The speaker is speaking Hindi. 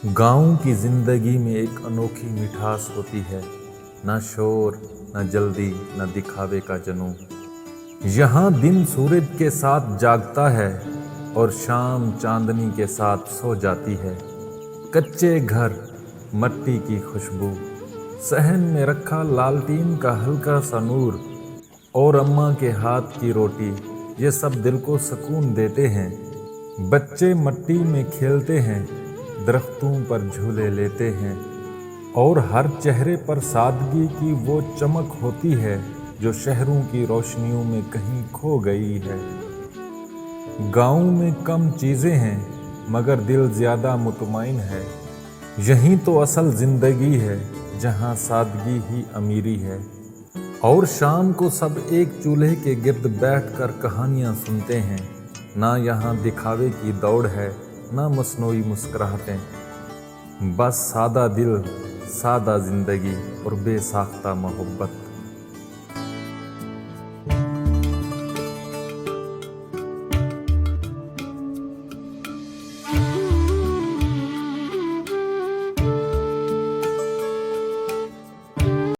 गाँव की जिंदगी में एक अनोखी मिठास होती है, न शोर न जल्दी न दिखावे का जुनून। यहाँ दिन सूरज के साथ जागता है और शाम चांदनी के साथ सो जाती है। कच्चे घर, मट्टी की खुशबू, सहन में रखा लालटीन का हल्का सा नूर और अम्मा के हाथ की रोटी, ये सब दिल को सुकून देते हैं। बच्चे मट्टी में खेलते हैं, दरख्तों पर झूले लेते हैं और हर चेहरे पर सादगी की वो चमक होती है जो शहरों की रोशनियों में कहीं खो गई है। गाँव में कम चीज़ें हैं मगर दिल ज़्यादा मुतमईन है। यही तो असल ज़िंदगी है जहाँ सादगी ही अमीरी है। और शाम को सब एक चूल्हे के गिर्द बैठकर कहानियाँ सुनते हैं। ना यहाँ दिखावे की दौड़ है, ना मसनूई मुस्कुराहटें, बस सादा दिल, सादा जिंदगी और बेसाख्ता मोहब्बत।